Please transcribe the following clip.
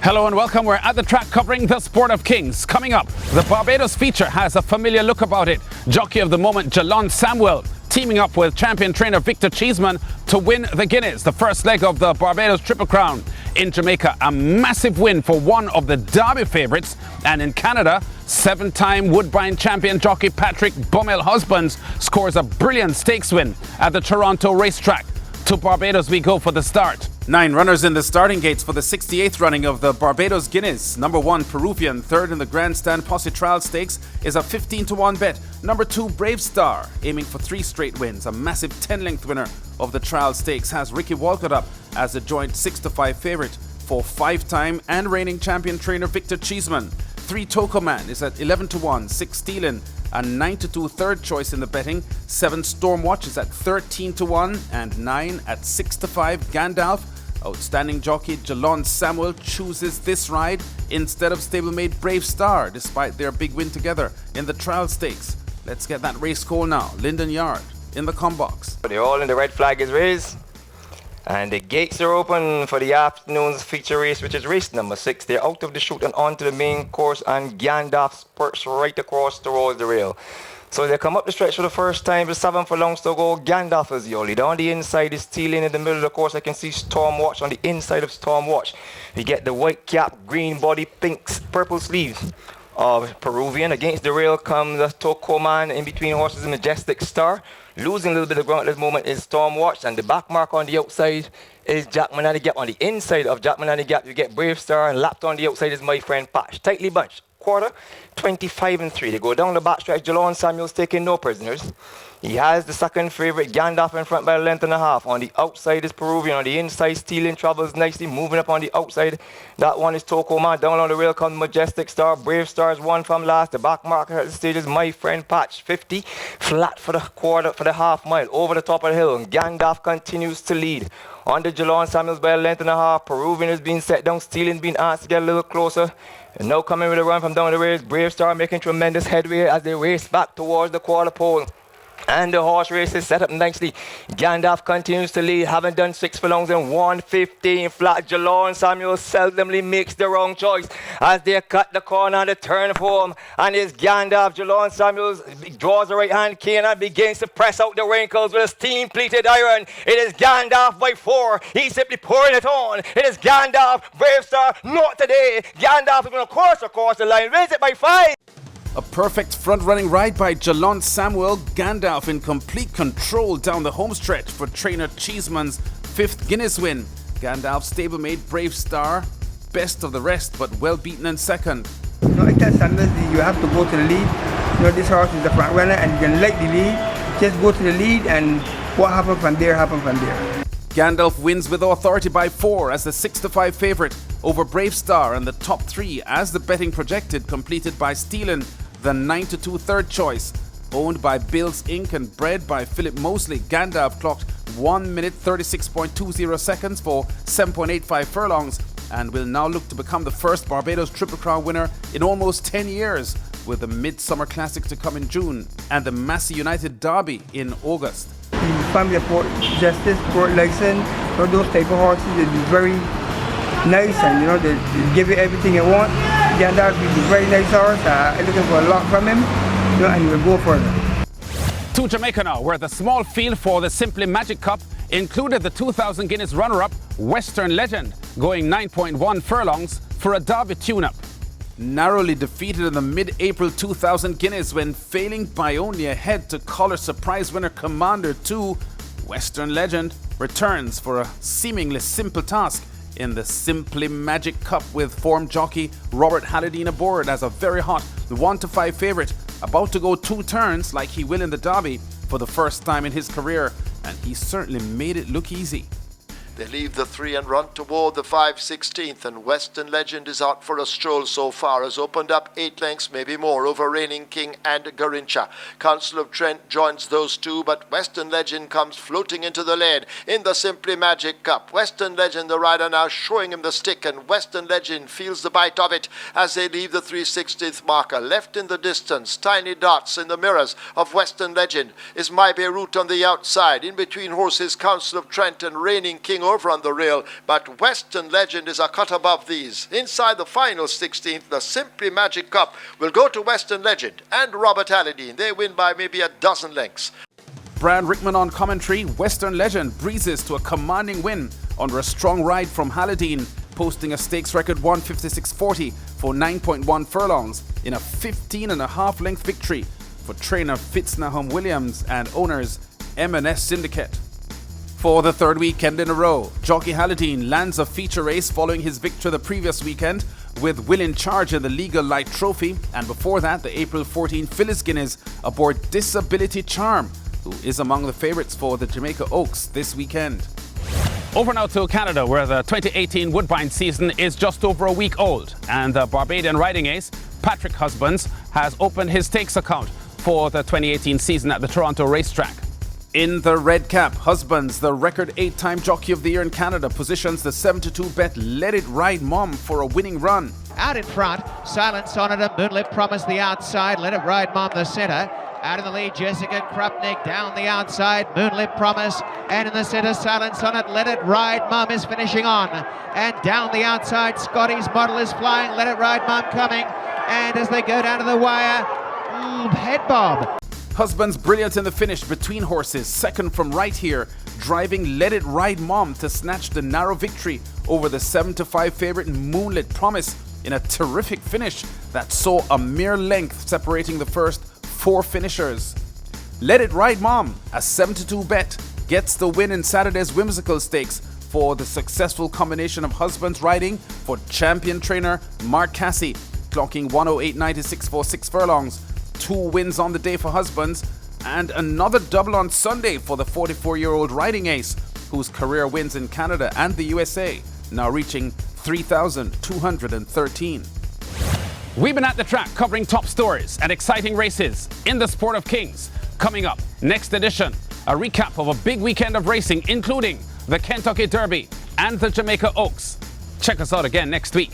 Hello and welcome. We're at the track covering the Sport of Kings. Coming up, the Barbados feature has a familiar look about it. Jockey of the moment, Jalon Samuel, teaming up with champion trainer Victor Cheeseman to win the Guineas, the first leg of the Barbados Triple Crown. In Jamaica, a massive win for one of the Derby favourites. And in Canada, 7-time Woodbine champion jockey Patrick Bummel Husbands scores a brilliant stakes win at the Toronto racetrack. To Barbados we go for the start. 9 runners in the starting gates for the 68th running of the Barbados Guineas. Number 1, Peruvian, third in the Grandstand Posse Trial Stakes, is a 15-1 bet. Number 2, Brave Star, aiming for 3 straight wins. A massive 10-length winner of the Trial Stakes has Ricky Walcott up as a joint 6-5 favourite for 5-time and reigning champion trainer Victor Cheeseman. 3, Toko Man is at 11-1, 6, Steelin, a 9-2 third choice in the betting. 7, Stormwatch is at 13-1 and 9 at 6-5, Gandalf. Outstanding jockey Jalon Samuel chooses this ride instead of stablemate Brave Star, despite their big win together in the Trial Stakes. Let's get that race call now. Linden Yard in the combox. They're all in, the red flag is raised. And the gates are open for the afternoon's feature race, which is race number 6. They're out of the chute and onto the main course, and Gandalf spurts right across towards the rail. So they come up the stretch for the first time with 7 furlongs to go. Gandalf is the only. On the inside is Stealing. In the middle of the course, I can see Stormwatch. On the inside of Stormwatch, you get the white cap, green body, purple sleeves of Peruvian. Against the rail comes the Toko Man. In between horses, a Majestic Star. Losing a little bit of ground at this moment is Stormwatch. And the back mark on the outside is Jack Manani Gap. On the inside of Jack Manani Gap, you get Brave Star. And lapped on the outside is My Friend Patch. Tightly bunched. Quarter, 25-3. They go down the backstretch. Jalon Samuel's taking no prisoners. He has the second favourite, Gandalf, in front by a length and a half. On the outside is Peruvian. On the inside, Stealing travels nicely, moving up on the outside. That one is Toko Man. Down on the rail comes Majestic Star. Brave Star is one from last. The back marker at the stage is My Friend Patch. 50, flat for the quarter, for the half mile, over the top of the hill. And Gandalf continues to lead. On the Jalon Samuels by a length and a half. Peruvian is being set down. Stealing being asked to get a little closer. And now coming with a run from down the race, Brave Star making tremendous headway as they race back towards the quarter pole. And the horse race is set up nicely. Gandalf continues to lead, having done 6 furlongs in 1:15 flat. Jalon Samuel seldomly makes the wrong choice as they cut the corner and the turn for him. And it's Gandalf. Jalon Samuel draws the right hand cane and begins to press out the wrinkles with a steam-pleated iron. It is Gandalf by 4. He's simply pouring it on. It is Gandalf. Brave Star, not today. Gandalf is going to course across the line. Wins it by 5. A perfect front-running ride by Jalon Samuel. Gandalf in complete control down the home stretch for trainer Cheeseman's 5th Guinness win. Gandalf stablemate Brave Star, best of the rest, but well beaten in second. No, I tell Sanders you have to go to the lead. You know, this horse is the front runner and you can like the lead. Just go to the lead and what happens from there, happens from there. Gandalf wins with authority by 4 as the 6-5 favourite over Brave Star, and the top 3 as the betting projected, completed by Steelin, the 9-2 third choice. Owned by Bills Inc. and bred by Philip Mosley, Gandalf clocked 1 minute 36.20 seconds for 7.85 furlongs and will now look to become the first Barbados Triple Crown winner in almost 10 years, with the Midsummer Classic to come in June and the Massey United Derby in August. The family of Port Justice, Port License, all those type of horses, they're very nice and you know they give you everything you want. Gandalf is a very nice horse. I'm looking for a lot from him, you know, and he will go further. To Jamaica now, where the small field for the Simply Magic Cup included the 2000 Guinness runner-up Western Legend, going 9.1 furlongs for a Derby tune-up. Narrowly defeated in the mid-April 2000 Guineas when failing by only a head to collar surprise winner Commander 2, Western Legend returns for a seemingly simple task in the Simply Magic Cup with form jockey Robert Halladine aboard as a very hot 1-5 favourite, about to go 2 turns like he will in the Derby for the first time in his career, and he certainly made it look easy. They leave the 3 and run toward the 5/16th, and Western Legend is out for a stroll so far. Has opened up 8 lengths, maybe more, over Reigning King and Garincha. Council of Trent joins those two, but Western Legend comes floating into the lead in the Simply Magic Cup. Western Legend, the rider, now showing him the stick, and Western Legend feels the bite of it as they leave the 3/60th marker. Left in the distance, tiny dots in the mirrors of Western Legend is My Beirut on the outside. In between horses, Council of Trent and Reigning King over on the rail, but Western Legend is a cut above these. Inside the final 16th, the Simply Magic Cup will go to Western Legend and Robert Alladine. They win by maybe a dozen lengths. Brad Rickman on commentary. Western Legend breezes to a commanding win under a strong ride from Alladine, posting a stakes record 156.40 for 9.1 furlongs in a 15.5 length victory for trainer Fitznahum Williams and owners M&S Syndicate. For the third weekend in a row, jockey Alladine lands a feature race following his victory the previous weekend with Will in Charge in the Legal Light Trophy, and before that the April 14 Phyllis Guinness aboard Disability Charm, who is among the favourites for the Jamaica Oaks this weekend. Over now to Canada, where the 2018 Woodbine season is just over a week old, and the Barbadian riding ace Patrick Husbands has opened his stakes account for the 2018 season at the Toronto racetrack. In the red cap, Husbands, the record 8-time Jockey of the Year in Canada, positions the 7-2-bet Let It Ride Mom for a winning run. Out in front, Silence on it, Moonlit Promise the outside, Let It Ride Mom the centre. Out in the lead, Jessica Krupnik down the outside, Moonlit Promise, and in the centre, Silence on it, Let It Ride Mum is finishing on. And down the outside, Scotty's Model is flying, Let It Ride Mum coming. And as they go down to the wire, head bob. Husbands brilliant in the finish between horses, second from right here, driving Let It Ride Mom to snatch the narrow victory over the 7-5 favourite Moonlit Promise in a terrific finish that saw a mere length separating the first 4 finishers. Let It Ride Mom, a 7-2 bet, gets the win in Saturday's Whimsical Stakes for the successful combination of Husbands riding for champion trainer Mark Cassie, clocking 108.96 for 6 furlongs. 2 wins on the day for Husbands, and another double on Sunday for the 44-year-old riding ace, whose career wins in Canada and the USA now reaching 3,213. We've been at the track covering top stories and exciting races in the Sport of Kings. Coming up, next edition, a recap of a big weekend of racing, including the Kentucky Derby and the Jamaica Oaks. Check us out again next week.